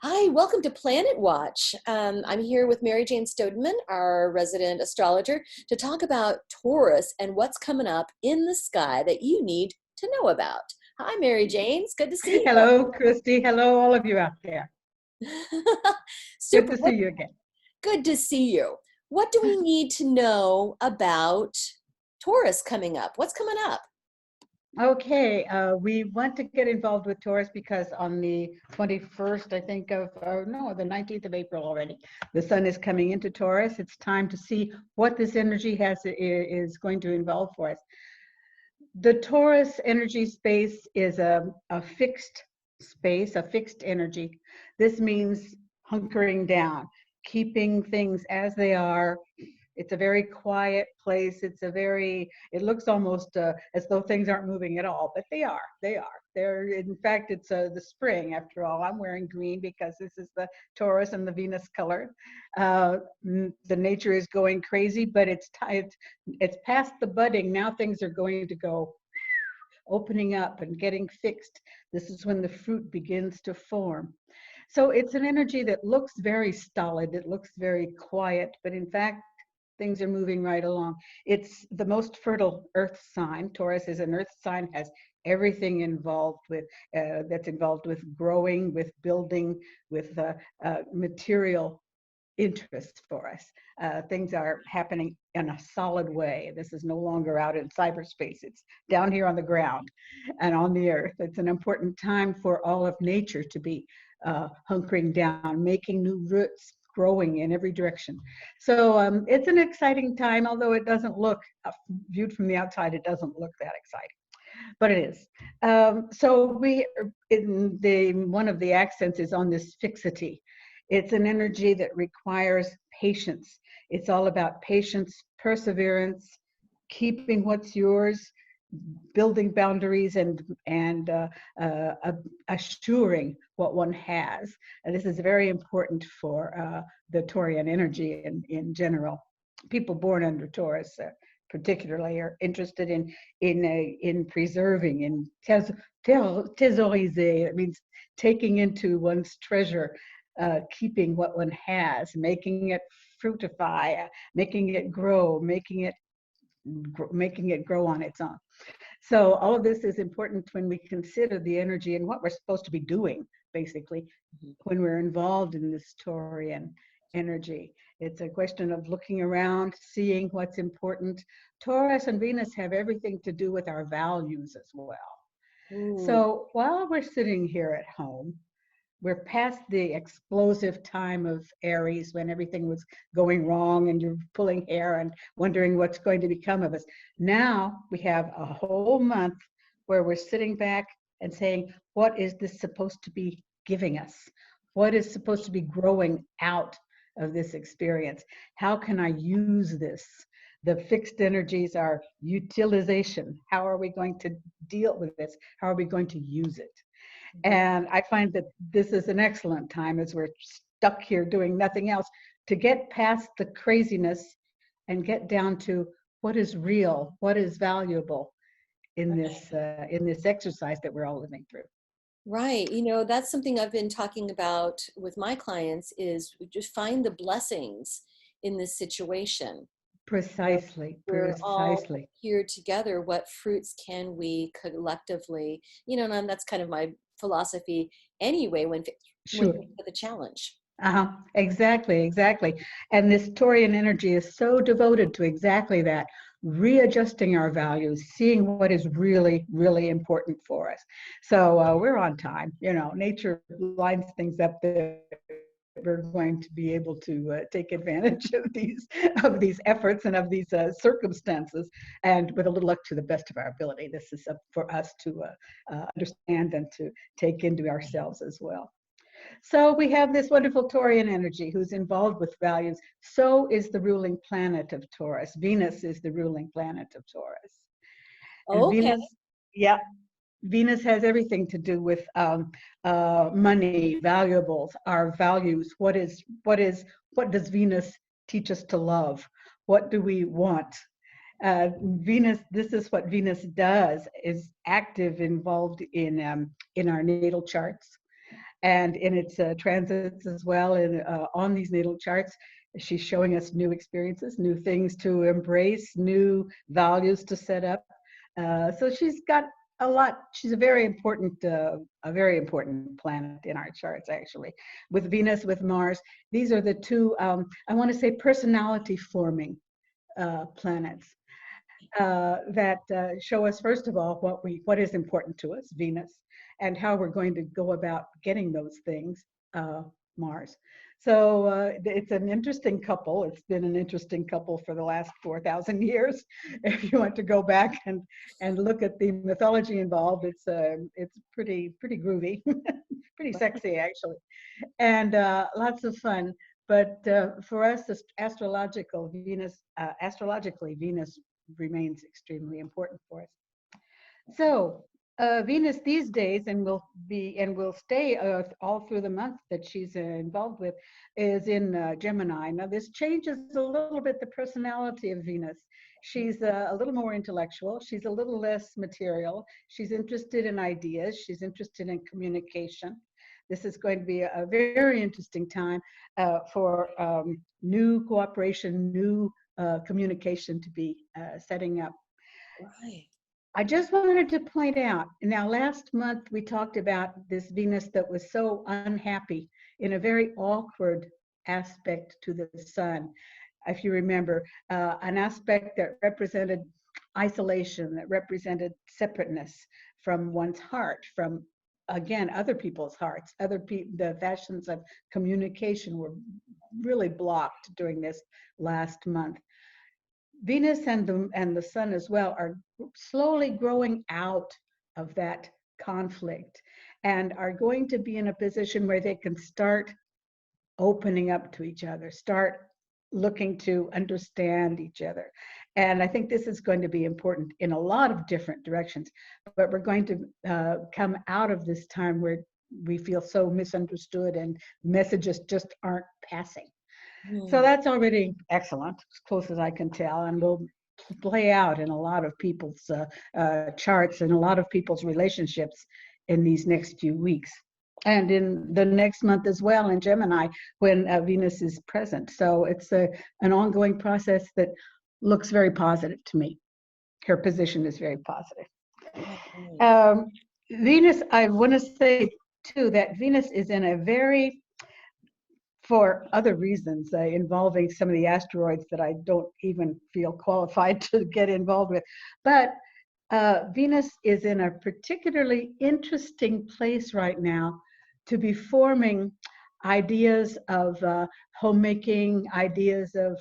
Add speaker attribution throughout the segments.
Speaker 1: Hi, welcome to Planet Watch. I'm here with Mary Jane Stodeman, our resident astrologer, to talk about Taurus and what's coming up in the sky that you need to know about. Hi, Mary Jane. It's good to see
Speaker 2: Hello, Christy. Hello, all of you out there.
Speaker 1: you.
Speaker 2: Good
Speaker 1: Super.
Speaker 2: to see you again.
Speaker 1: Good to see you. What do we need to know about Taurus coming up? What's coming up?
Speaker 2: Okay, we want to get involved with Taurus because on the 21st, I think no, the 19th of April already, the sun is coming into Taurus. It's time to see what this energy is going to involve for us. The Taurus energy space is a fixed space, a fixed energy. This means hunkering down, keeping things as they are. It's a very quiet place. It looks almost as though things aren't moving at all, but they are. In fact, it's the spring after all. I'm wearing green because this is the Taurus and the Venus color. The nature is going crazy, but it's past the budding. Now things are going to go opening up and getting fixed. This is when the fruit begins to form. So it's an energy that looks very stolid. It looks very quiet, but in fact, things are moving right along. It's the most fertile earth sign. Taurus is an earth sign, has everything involved with that's involved with growing, with building, with material interest for us. Things are happening in a solid way. This is no longer out in cyberspace. It's down here on the ground and on the earth. It's an important time for all of nature to be hunkering down, making new roots, growing in every direction. So it's an exciting time, although it doesn't look, viewed from the outside, it doesn't look that exciting, but it is. One of the accents is on this fixity. It's an energy that requires patience. It's all about patience, perseverance, keeping what's yours, building boundaries, and assuring what one has. And this is very important for the Taurian energy in general. People born under Taurus particularly are interested in preserving, in thésauriser. It means taking into one's treasure, keeping what one has, making it fructify, making it grow, making it grow on its own. So all of this is important when we consider the energy and what we're supposed to be doing, basically, when we're involved in this Taurian energy. It's a question of looking around, seeing what's important. Taurus and Venus have everything to do with our values as well. Ooh. So while we're sitting here at home, we're past the explosive time of Aries when everything was going wrong and you're pulling hair and wondering what's going to become of us. Now we have a whole month where we're sitting back and saying, what is this supposed to be giving us? What is supposed to be growing out of this experience? How can I use this? The fixed energies are utilization. How are we going to deal with this? How are we going to use it? And I find that this is an excellent time, as we're stuck here doing nothing else, to get past the craziness and get down to what is real, what is valuable in this exercise that we're all living through.
Speaker 1: Right. You know, that's something I've been talking about with my clients, is just find the blessings in this situation.
Speaker 2: Precisely.
Speaker 1: We're all here together. What fruits can we collectively, and that's kind of my philosophy anyway, when with a challenge.
Speaker 2: Exactly. And this Taurian energy is so devoted to exactly that, readjusting our values, seeing what is really, really important for us. So we're on time. Nature lines things up there. We're going to be able to take advantage of these efforts and of these circumstances, and with a little luck, to the best of our ability. This is up for us to understand and to take into ourselves as well. So we have this wonderful Taurian energy who's involved with values. So is the ruling planet of Taurus. Venus is the ruling planet of Taurus. And
Speaker 1: okay.
Speaker 2: Venus has everything to do with money, valuables, our values. What does Venus teach us to love? What do we want? Venus, this is what Venus does, is active, involved in our natal charts. and in its transits as well, and on these natal charts. She's showing us new experiences, new things to embrace, new values to set up. So she's got a lot. She's a very important planet in our charts, actually. With Venus, with Mars, these are the two, I want to say, personality forming planets that show us, first of all, what is important to us, Venus, and how we're going to go about getting those things, Mars. So it's an interesting couple. It's been an interesting couple for the last 4,000 years. If you want to go back and look at the mythology involved, it's pretty groovy, pretty sexy actually, and lots of fun. But for us, astrologically, Venus remains extremely important for us. So Venus these days, and will stay all through the month that she's involved with, is in Gemini. Now this changes a little bit the personality of Venus. She's a little more intellectual. She's a little less material. She's interested in ideas. She's interested in communication. This is going to be a very interesting time for new cooperation, new communication to be setting up.
Speaker 1: Right.
Speaker 2: I just wanted to point out, now last month we talked about this Venus that was so unhappy in a very awkward aspect to the sun. If you remember, an aspect that represented isolation, that represented separateness from one's heart, from, again, other people's hearts. The fashions of communication were really blocked during this last month. Venus and the sun as well are slowly growing out of that conflict and are going to be in a position where they can start opening up to each other, start looking to understand each other. And I think this is going to be important in a lot of different directions, but we're going to come out of this time where we feel so misunderstood and messages just aren't passing. So that's already excellent, as close as I can tell, and will play out in a lot of people's charts and a lot of people's relationships in these next few weeks. And in the next month as well in Gemini, when Venus is present. So it's an ongoing process that looks very positive to me. Her position is very positive. Venus, I want to say too, that Venus is in a very, for other reasons involving some of the asteroids that I don't even feel qualified to get involved with. But Venus is in a particularly interesting place right now to be forming ideas of homemaking, ideas of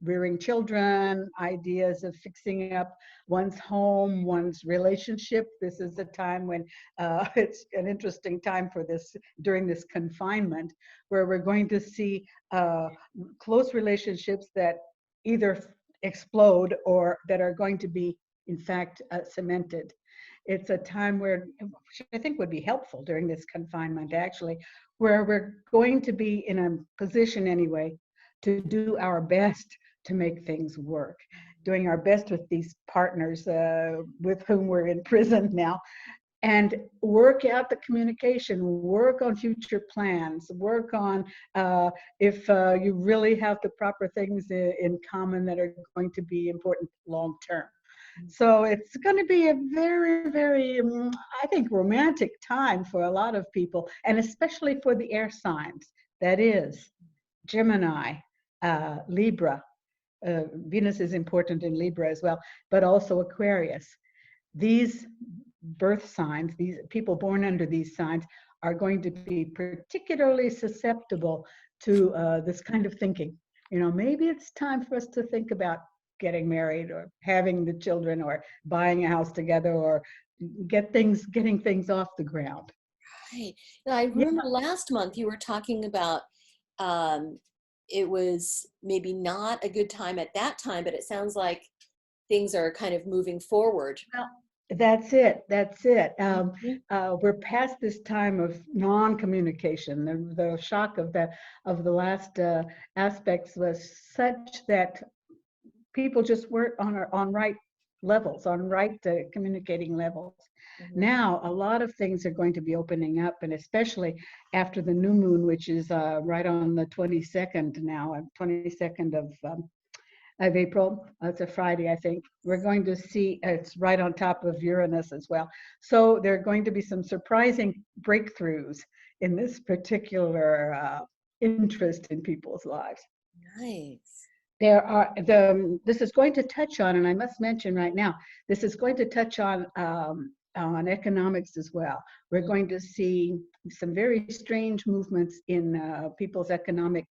Speaker 2: rearing children, ideas of fixing up one's home, one's relationship. This is a time when it's an interesting time for this, during this confinement, where we're going to see close relationships that either explode or that are going to be, in fact, cemented. It's a time where, which I think would be helpful during this confinement, actually, where we're going to be in a position anyway to do our best to make things work, doing our best with these partners with whom we're in prison now, and work out the communication, work on future plans, work on if you really have the proper things in common that are going to be important long term. So it's going to be a very, very, I think, romantic time for a lot of people, and especially for the air signs. That is Gemini, Libra. Venus is important in Libra as well, but also Aquarius. These birth signs, these people born under these signs, are going to be particularly susceptible to this kind of thinking. You know, maybe it's time for us to think about getting married or having the children or buying a house together or getting things off the ground.
Speaker 1: Right. Now, I remember last month you were talking about it was maybe not a good time at that time, but it sounds like things are kind of moving forward.
Speaker 2: Well, that's it. That's it. We're past this time of non-communication. The shock of the last aspects was such that people just weren't on right levels, on right communicating levels. Now, a lot of things are going to be opening up, and especially after the new moon, which is right on the 22nd now, 22nd of April. It's a Friday, I think. We're going to see, it's right on top of Uranus as well. So there are going to be some surprising breakthroughs in this particular interest in people's lives.
Speaker 1: Nice.
Speaker 2: This is going to touch on, and I must mention right now, this is going to touch on economics as well. We're going to see some very strange movements in people's economic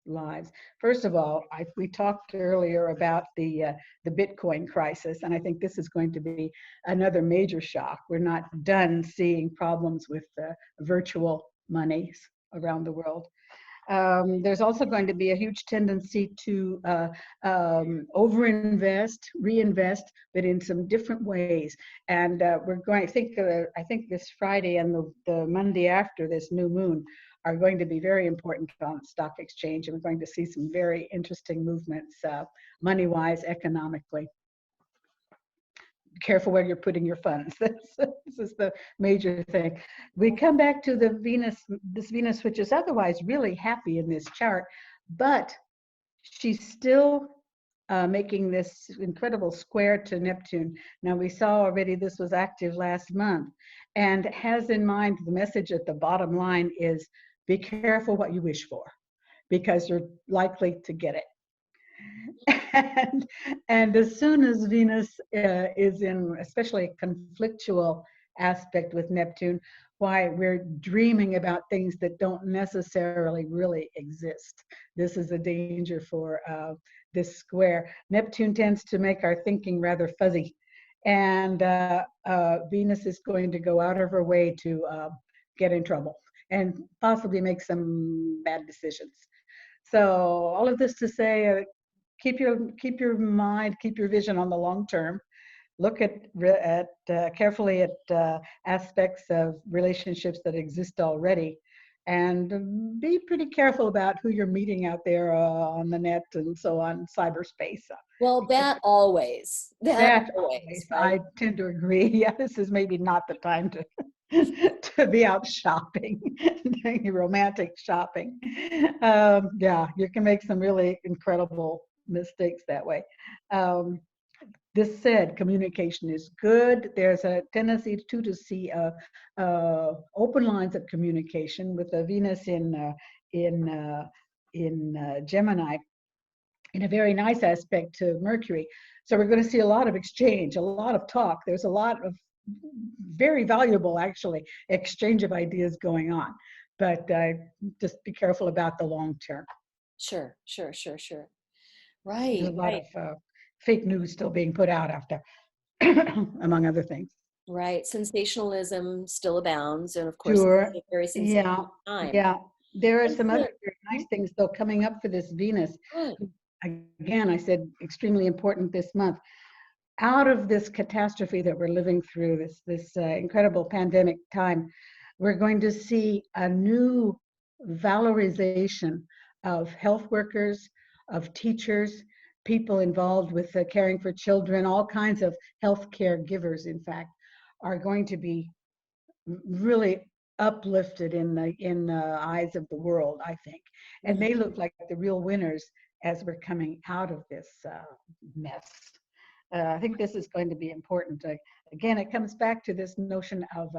Speaker 2: lives. First of all, we talked earlier about the Bitcoin crisis, and I think this is going to be another major shock. We're not done seeing problems with virtual monies around the world. There's also going to be a huge tendency to overinvest, reinvest, but in some different ways. And we're going, I think this Friday and the Monday after this new moon are going to be very important on the stock exchange. And we're going to see some very interesting movements, money-wise, economically. Careful where you're putting your funds. This is the major thing. We come back to the Venus, this Venus, which is otherwise really happy in this chart, but she's still making this incredible square to Neptune. Now, we saw already this was active last month, and has in mind the message at the bottom line is be careful what you wish for, because you're likely to get it. And as soon as Venus is in especially a conflictual aspect with Neptune, why we're dreaming about things that don't necessarily really exist. This is a danger for this square. Neptune tends to make our thinking rather fuzzy, and Venus is going to go out of her way to get in trouble and possibly make some bad decisions. So all of this to say, keep your mind, keep your vision on the long term. Look at carefully at aspects of relationships that exist already, and be pretty careful about who you're meeting out there on the net and so on, cyberspace.
Speaker 1: Well, that always. That always, right?
Speaker 2: I tend to agree. Yeah, this is maybe not the time to to be out shopping, doing romantic shopping. Yeah, you can make some really incredible mistakes that way. This said, communication is good. There's a tendency to see open lines of communication with the Venus in Gemini, in a very nice aspect to Mercury. So we're going to see a lot of exchange, a lot of talk. There's a lot of very valuable, actually, exchange of ideas going on. But just be careful about the long term.
Speaker 1: Sure. Right.
Speaker 2: There's a lot of fake news still being put out after, among other things.
Speaker 1: Right. Sensationalism still abounds. And of course,
Speaker 2: Sure.
Speaker 1: it's a very sensational time.
Speaker 2: Yeah. There are some other very nice things, though, coming up for this Venus.
Speaker 1: Good.
Speaker 2: Again, I said extremely important this month. Out of this catastrophe that we're living through, this incredible pandemic time, we're going to see a new valorization of health workers, of teachers, people involved with caring for children. All kinds of healthcare givers, in fact, are going to be really uplifted in the eyes of the world, I think. And they look like the real winners as we're coming out of this mess. I think this is going to be important. Again, it comes back to this notion of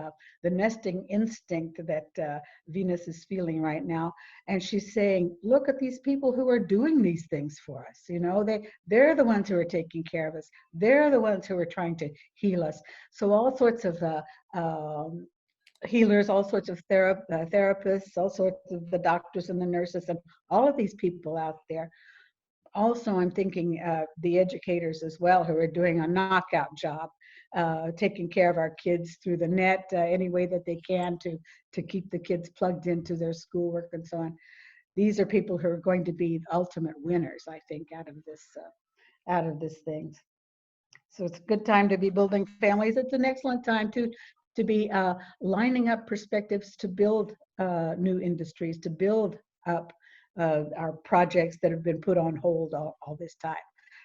Speaker 2: the nesting instinct that Venus is feeling right now. And she's saying, look at these people who are doing these things for us. You know, they're the ones who are taking care of us. They're the ones who are trying to heal us. So all sorts of healers, all sorts of therapists, all sorts of the doctors and the nurses, and all of these people out there. Also, I'm thinking the educators as well, who are doing a knockout job, taking care of our kids through the net any way that they can to keep the kids plugged into their schoolwork and so on. These are people who are going to be the ultimate winners, I think, out of this thing. So it's a good time to be building families. It's an excellent time to be lining up perspectives to build new industries, to build up our projects that have been put on hold all this time.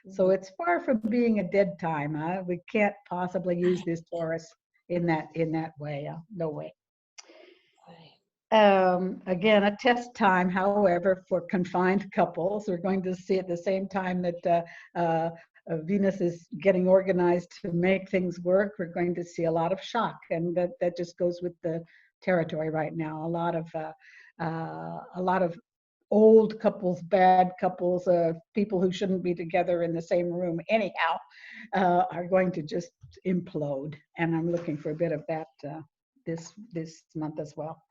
Speaker 2: So it's far from being a dead time. We can't possibly use this Taurus in that way. No way.
Speaker 1: Right.
Speaker 2: Again, a test time, however, for confined couples. We're going to see at the same time that Venus is getting organized to make things work. We're going to see a lot of shock, and that just goes with the territory right now. A lot of old couples, bad couples, people who shouldn't be together in the same room anyhow, are going to just implode. And I'm looking for a bit of that this month as well.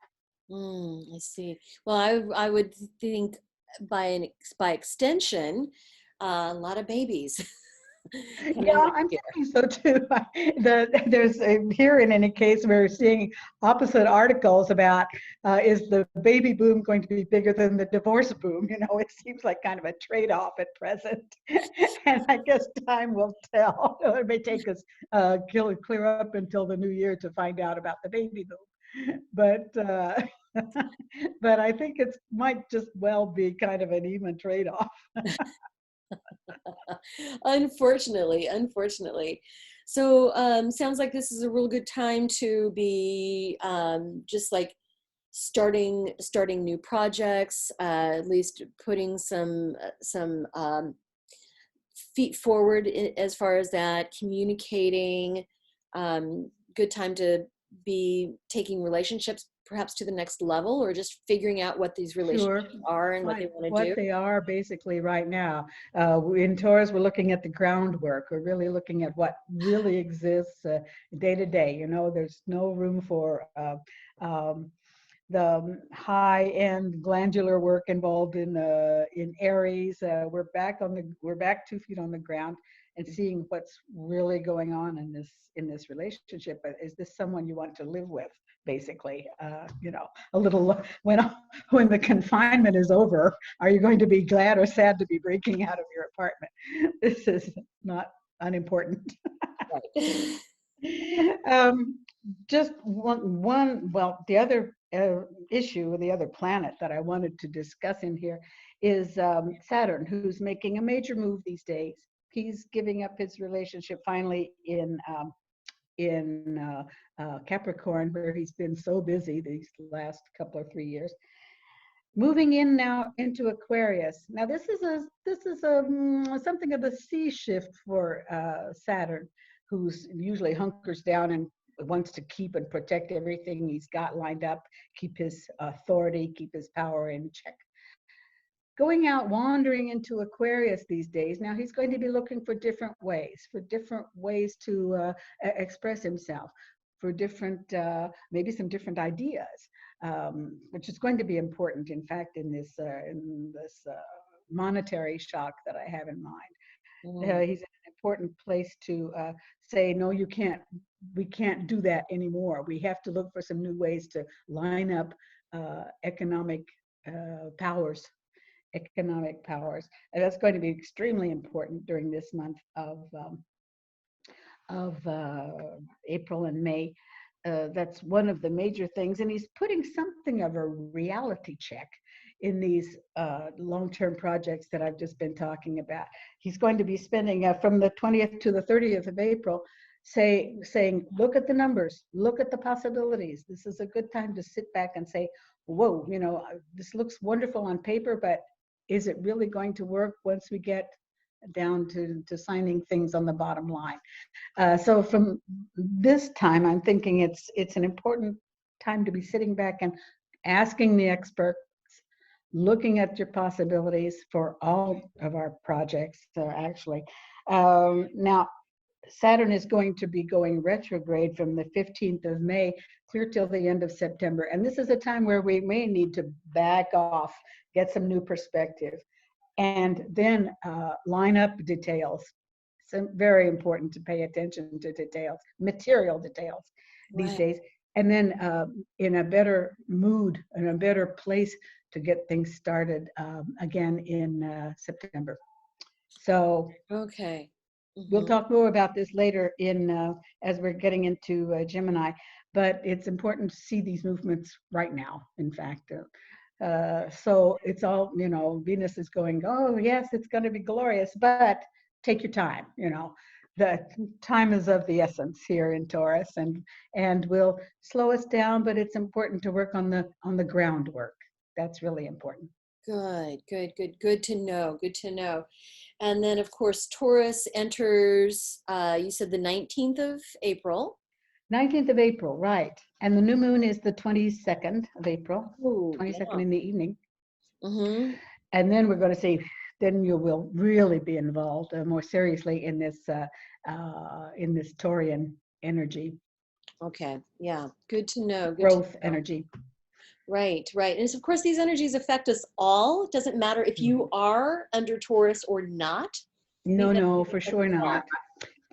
Speaker 1: I see. Well, I would think by extension, a lot of babies coming
Speaker 2: Yeah,
Speaker 1: up
Speaker 2: I'm
Speaker 1: here.
Speaker 2: thinking so too. There's here in any case, we're seeing opposite articles about is the baby boom going to be bigger than the divorce boom? You know, it seems like kind of a trade-off at present, and I guess time will tell. It may take us clear up until the new year to find out about the baby boom, but but I think it might just well be kind of an even trade-off.
Speaker 1: Unfortunately. So sounds like this is a real good time to be just like starting new projects, at least putting some feet forward as far as that, communicating. Good time to be taking relationships perhaps to the next level, or just figuring out what these
Speaker 2: Sure.
Speaker 1: relationships are and what they
Speaker 2: Find
Speaker 1: want to
Speaker 2: what
Speaker 1: do.
Speaker 2: they are basically right now. In Taurus, we're looking at the groundwork. We're really looking at what really exists day to day. You know, there's no room for um, the high-end glandular work involved in Aries. We're back 2 feet on the ground and seeing what's really going on in this relationship. But is this someone you want to live with? Basically, you know, a little when the confinement is over, are you going to be glad or sad to be breaking out of your apartment? This is not unimportant.
Speaker 1: Right.
Speaker 2: um, just well, the other issue, the other planet that I wanted to discuss in here is Saturn, who's making a major move these days. He's giving up his relationship finally in Capricorn, where he's been so busy these last couple or 3 years. Moving in now into Aquarius. Now this is something of a sea shift for Saturn, who's usually hunkers down and wants to keep and protect everything he's got lined up, keep his authority, keep his power in check. Going out wandering into Aquarius these days, now he's going to be looking for different ways to express himself, for different, maybe some different ideas, which is going to be important, in fact, in this monetary shock that I have in mind. He's in an important place to say, no, we can't do that anymore. We have to look for some new ways to line up economic powers. And that's going to be extremely important during this month of April and May. That's one of the major things. And he's putting something of a reality check in these long-term projects that I've just been talking about. He's going to be spending from the 20th to the 30th of April saying, look at the numbers, look at the possibilities. This is a good time to sit back and say, whoa, you know, this looks wonderful on paper, but is it really going to work once we get down to signing things on the bottom line? So from this time, I'm thinking it's an important time to be sitting back and asking the experts, looking at your possibilities for all of our projects, actually. Now, Saturn is going to be going retrograde from the 15th of May clear till the end of September. And this is a time where we may need to back off, get some new perspective, and then line up details. So very important to pay attention to details, material details these
Speaker 1: Right.
Speaker 2: days. And then in a better mood, in a better place to get things started again in September. So
Speaker 1: Okay.
Speaker 2: we'll talk more about this later as we're getting into Gemini, but it's important to see these movements right now, in fact. So it's all, you know, Venus is going, oh, yes, it's going to be glorious, but take your time, you know. the time is of the essence here in Taurus, and will slow us down, but it's important to work on the groundwork. That's really important.
Speaker 1: Good to know. Good to know. And then, of course, Taurus enters, you said the 19th of April.
Speaker 2: 19th of April, right. And the new moon is the 22nd of April,
Speaker 1: Ooh,
Speaker 2: 22nd
Speaker 1: yeah.
Speaker 2: in the evening.
Speaker 1: Mm-hmm.
Speaker 2: And then we're going to see, then you will really be involved more seriously in this Taurian energy,
Speaker 1: Okay. Yeah. Good to know. Good to
Speaker 2: growth
Speaker 1: know.
Speaker 2: energy.
Speaker 1: Right, right. And of course, these energies affect us all. It doesn't matter if you are under Taurus or not. These
Speaker 2: No,
Speaker 1: energies
Speaker 2: for
Speaker 1: affect us
Speaker 2: sure
Speaker 1: all.
Speaker 2: not.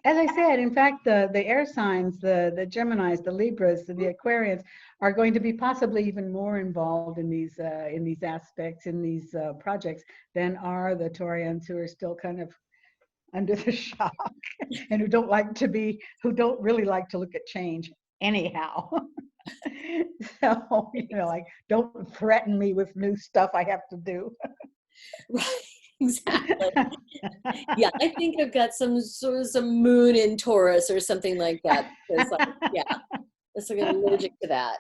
Speaker 2: As I said, in fact, the air signs, the Geminis, the Libras, the Aquarians are going to be possibly even more involved in these aspects, in these projects than are the Taurians, who are still kind of under the shock and who don't really like to look at change anyhow. So, like, don't threaten me with new stuff I have to do.
Speaker 1: Right, exactly. Yeah, I think I've got some moon in Taurus or something like that. Because, like, yeah, it's like I'm allergic to that.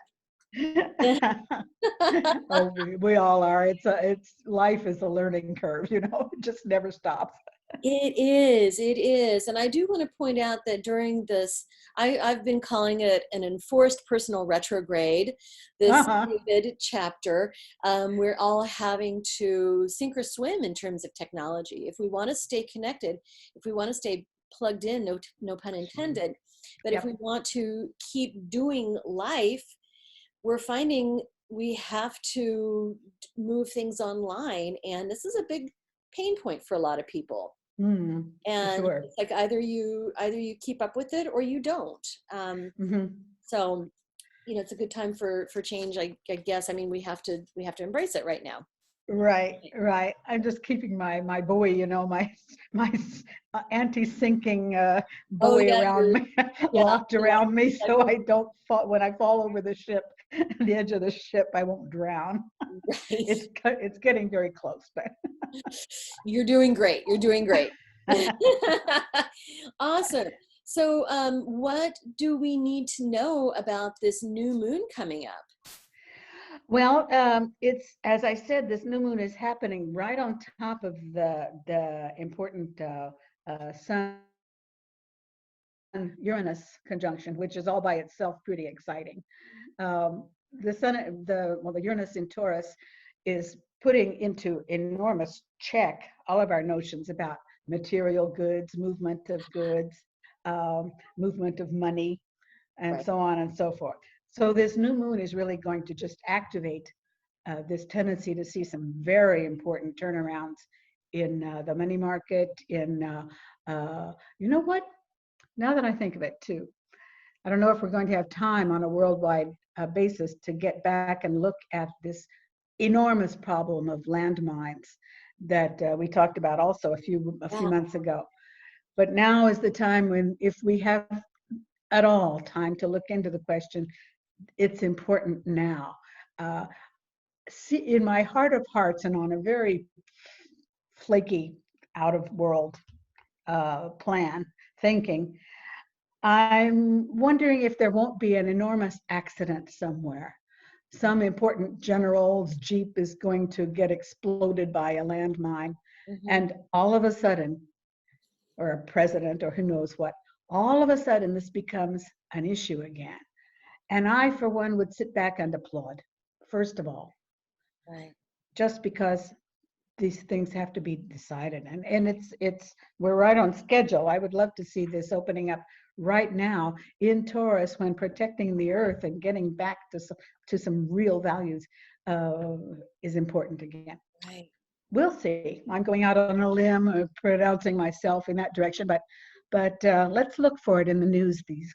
Speaker 2: Oh, we all are. It's life is a learning curve, it just never stops.
Speaker 1: It is. And I do want to point out that during this, I've been calling it an enforced personal retrograde, this
Speaker 2: Uh-huh.
Speaker 1: COVID chapter. We're all having to sink or swim in terms of technology. If we want to stay connected, if we want to stay plugged in, no pun intended, but if we
Speaker 2: Yep.
Speaker 1: want to keep doing life, we're finding we have to move things online. And this is a big pain point for a lot of people,
Speaker 2: For
Speaker 1: and
Speaker 2: sure.
Speaker 1: it's like either you keep up with it or you don't.
Speaker 2: Hmm.
Speaker 1: So it's a good time for change. I guess. I mean, we have to embrace it right now.
Speaker 2: Right, right. I'm just keeping my buoy, my anti-sinking
Speaker 1: Oh
Speaker 2: buoy
Speaker 1: yeah,
Speaker 2: around me,
Speaker 1: yeah,
Speaker 2: locked around me, so I don't fall when I fall over the ship, the edge of the ship, I won't drown.
Speaker 1: right.
Speaker 2: It's getting very close, but
Speaker 1: You're doing great. You're doing great. Awesome. So, what do we need to know about this new moon coming up?
Speaker 2: well, it's as I said, this new moon is happening right on top of the important Sun Uranus conjunction, which is all by itself pretty exciting. The Sun, the Uranus in Taurus is putting into enormous check all of our notions about material goods, movement of money, and
Speaker 1: Right.
Speaker 2: so on and so forth. So this new moon is really going to just activate this tendency to see some very important turnarounds in the money market. You know what? Now that I think of it too, I don't know if we're going to have time on a worldwide basis to get back and look at this enormous problem of landmines that we talked about also a few
Speaker 1: Yeah.
Speaker 2: months ago. But now is the time when, if we have at all time to look into the question, it's important now. Uh, See, in my heart of hearts and on a very flaky, out of world plan thinking, I'm wondering if there won't be an enormous accident somewhere. Some important general's Jeep is going to get exploded by a landmine,
Speaker 1: Hmm.
Speaker 2: and all of a sudden, or a president, or who knows what, all of a sudden this becomes an issue again. And I, for one, would sit back and applaud, first of all,
Speaker 1: Right.
Speaker 2: just because these things have to be decided, and it's we're right on schedule. I would love to see this opening up right now in Taurus, when protecting the earth and getting back to some real values is important again.
Speaker 1: Right.
Speaker 2: We'll see. I'm going out on a limb, pronouncing myself in that direction, but let's look for it in the news these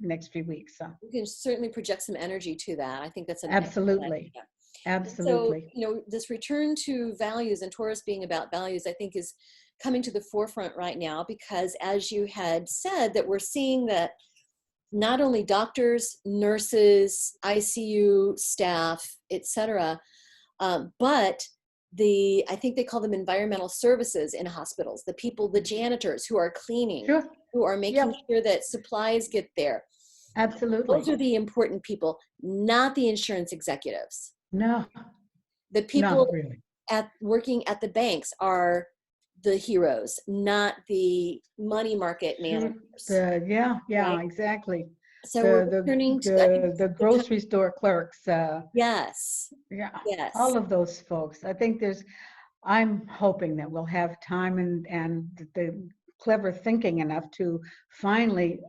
Speaker 2: next few weeks. So
Speaker 1: You can certainly project some energy to that. I think that's an excellent
Speaker 2: absolutely,
Speaker 1: idea. And so,
Speaker 2: absolutely.
Speaker 1: this return to values and Taurus being about values, I think is coming to the forefront right now because, as you had said, that we're seeing that not only doctors, nurses, ICU staff, etc., but I think they call them environmental services in hospitals, the people, the janitors who are cleaning,
Speaker 2: Sure.
Speaker 1: who are making
Speaker 2: Yep.
Speaker 1: sure that supplies get there. Those
Speaker 2: Absolutely.
Speaker 1: are the important people, not the insurance executives.
Speaker 2: No,
Speaker 1: The
Speaker 2: not
Speaker 1: people
Speaker 2: really.
Speaker 1: working at the banks are the heroes, not the money market
Speaker 2: Sure.
Speaker 1: managers,
Speaker 2: Yeah,
Speaker 1: right?
Speaker 2: exactly.
Speaker 1: So we're
Speaker 2: The
Speaker 1: returning to, I think
Speaker 2: the
Speaker 1: it's
Speaker 2: the
Speaker 1: a good time.
Speaker 2: grocery store clerks,
Speaker 1: Yes,
Speaker 2: yeah,
Speaker 1: yes,
Speaker 2: all of those folks. I'm hoping that we'll have time and the clever thinking enough to finally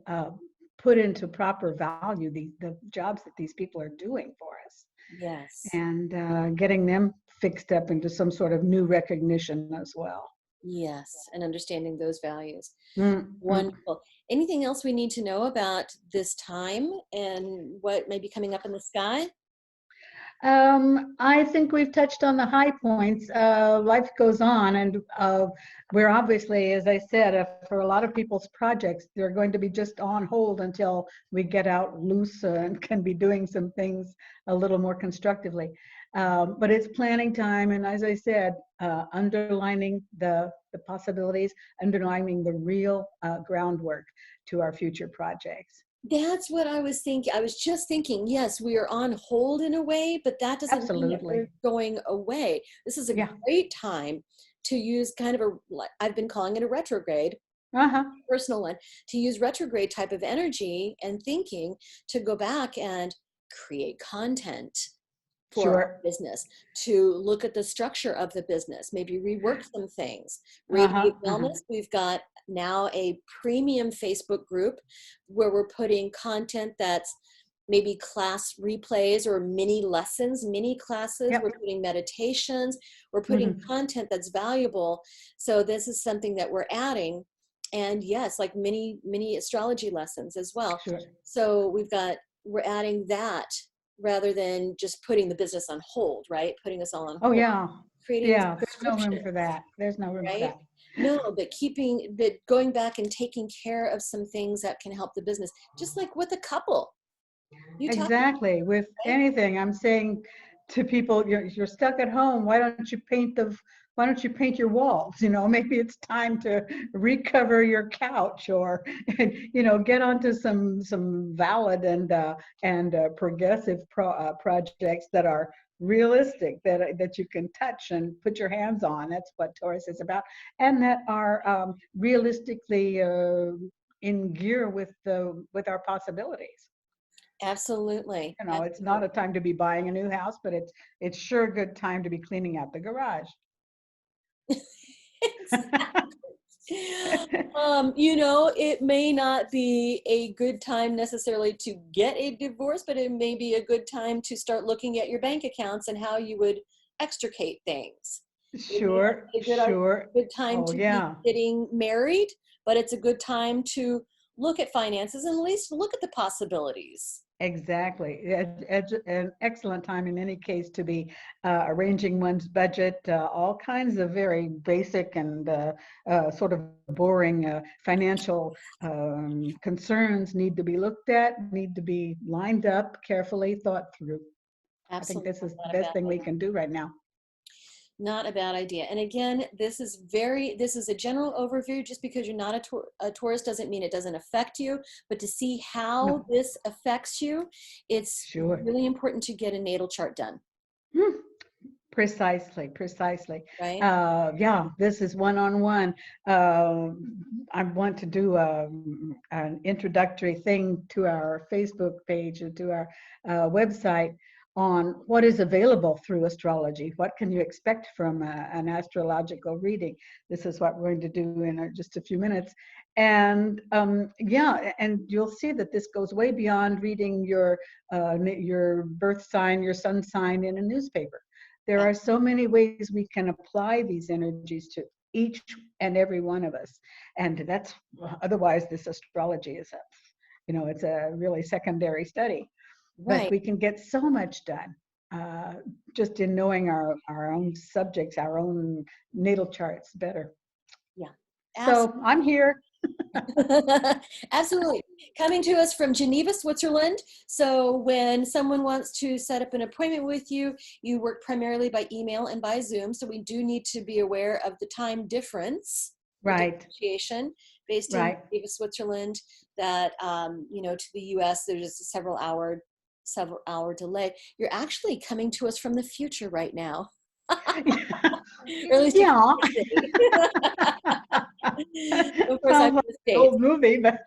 Speaker 2: put into proper value the jobs that these people are doing for us,
Speaker 1: yes,
Speaker 2: and getting them fixed up into some sort of new recognition as well.
Speaker 1: yes, and understanding those values.
Speaker 2: Mm, mm.
Speaker 1: Wonderful. Anything else we need to know about this time and what may be coming up in the sky?
Speaker 2: I think we've touched on the high points. Life goes on, and we're obviously, as I said, for a lot of people's projects, they're going to be just on hold until we get out loose and can be doing some things a little more constructively. But it's planning time, and as I said, underlining the possibilities, underlining the real groundwork to our future projects.
Speaker 1: That's what I was thinking. I was just thinking, yes, we are on hold in a way, but that doesn't mean that we're
Speaker 2: Absolutely.
Speaker 1: going away. This is a
Speaker 2: Yeah.
Speaker 1: great time to use kind of I've been calling it a retrograde,
Speaker 2: Uh-huh.
Speaker 1: personal one, to use retrograde type of energy and thinking to go back and create content for our
Speaker 2: Sure.
Speaker 1: business, to look at the structure of the business, maybe rework some things.
Speaker 2: Uh-huh.
Speaker 1: Radiate
Speaker 2: Uh-huh.
Speaker 1: Wellness, we've got now a premium Facebook group where we're putting content that's maybe class replays or mini lessons, mini classes. We're
Speaker 2: Yep.
Speaker 1: putting meditations, we're putting
Speaker 2: Mhm.
Speaker 1: content that's valuable. So this is something that we're adding. And yes, like mini astrology lessons as well.
Speaker 2: Sure.
Speaker 1: So we're adding that rather than just putting the business on hold, right? Putting us all on
Speaker 2: Oh,
Speaker 1: hold,
Speaker 2: yeah.
Speaker 1: creating
Speaker 2: Yeah. There's no room
Speaker 1: subscriptions,
Speaker 2: for that. There's no room for
Speaker 1: right?
Speaker 2: that.
Speaker 1: No, but going back and taking care of some things that can help the business, just like with a couple. You talk,
Speaker 2: Exactly. With
Speaker 1: right?
Speaker 2: anything, I'm saying to people, you're stuck at home. Why don't you paint your walls? Maybe it's time to recover your couch, or get onto some valid and progressive projects that are realistic, that you can touch and put your hands on. That's what Taurus is about, and that are realistically in gear with our possibilities.
Speaker 1: Absolutely.
Speaker 2: It's not a
Speaker 1: Absolutely.
Speaker 2: time to be buying a new house, but it's sure a good time to be cleaning out the garage.
Speaker 1: It may not be a good time necessarily to get a divorce, but it may be a good time to start looking at your bank accounts and how you would extricate things. It may not
Speaker 2: Sure,
Speaker 1: be
Speaker 2: sure.
Speaker 1: a good time
Speaker 2: Oh,
Speaker 1: to be
Speaker 2: yeah,
Speaker 1: getting married, but it's a good time to look at finances and at least look at the possibilities.
Speaker 2: exactly. An excellent time in any case to be arranging one's budget. All kinds of very basic and sort of boring financial concerns need to be looked at, need to be lined up, carefully thought through. I think
Speaker 1: Absolutely
Speaker 2: this is the
Speaker 1: not a
Speaker 2: best
Speaker 1: bad
Speaker 2: thing we
Speaker 1: idea.
Speaker 2: can do right now.
Speaker 1: Not a bad idea. And again, this is a general overview. Just because you're not a Taurus doesn't mean it doesn't affect you, but to see how
Speaker 2: No,
Speaker 1: this affects you, it's
Speaker 2: sure.
Speaker 1: really important to get a natal chart done,
Speaker 2: Hmm. Precisely, precisely.
Speaker 1: right?
Speaker 2: Yeah, this is one-on-one. I want to do an introductory thing to our Facebook page and to our website on what is available through astrology. What can you expect from an astrological reading? This is what we're going to do in just a few minutes. And yeah, and you'll see that this goes way beyond reading your birth sign, your sun sign in a newspaper. There
Speaker 1: Yeah.
Speaker 2: are so many ways we can apply these energies to each and every one of us. And that's otherwise this astrology is it's a really secondary study. But
Speaker 1: Right.
Speaker 2: we can get so much done uh, just in knowing our own subjects, our own natal charts better.
Speaker 1: Yeah.
Speaker 2: So I'm here.
Speaker 1: Absolutely. Coming to us from Geneva, Switzerland. So when someone wants to set up an appointment with you, you work primarily by email and by Zoom. So we do need to be aware of the time difference, the
Speaker 2: Right,
Speaker 1: differentiation based in
Speaker 2: right.
Speaker 1: Geneva, Switzerland, that, to the US, there's a several hour delay. You're actually coming to us from the future right now. Or at least you
Speaker 2: Yeah.
Speaker 1: can be. Of course, I'm
Speaker 2: Sounds
Speaker 1: in
Speaker 2: like
Speaker 1: the
Speaker 2: an
Speaker 1: States.
Speaker 2: old movie, but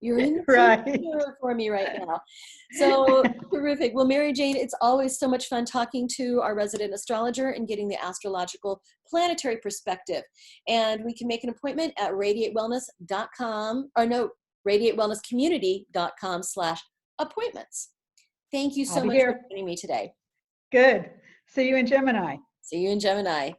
Speaker 1: You're in the
Speaker 2: right.
Speaker 1: future for me right now. So terrific. Well, Mary Jane, it's always so much fun talking to our resident astrologer and getting the astrological planetary perspective. And we can make an appointment at radiatewellness.com, or no, radiatewellnesscommunity.com/appointments. Thank you
Speaker 2: I'll
Speaker 1: so
Speaker 2: be
Speaker 1: much for
Speaker 2: here.
Speaker 1: joining me today.
Speaker 2: Good. See you in Gemini.
Speaker 1: See you in Gemini.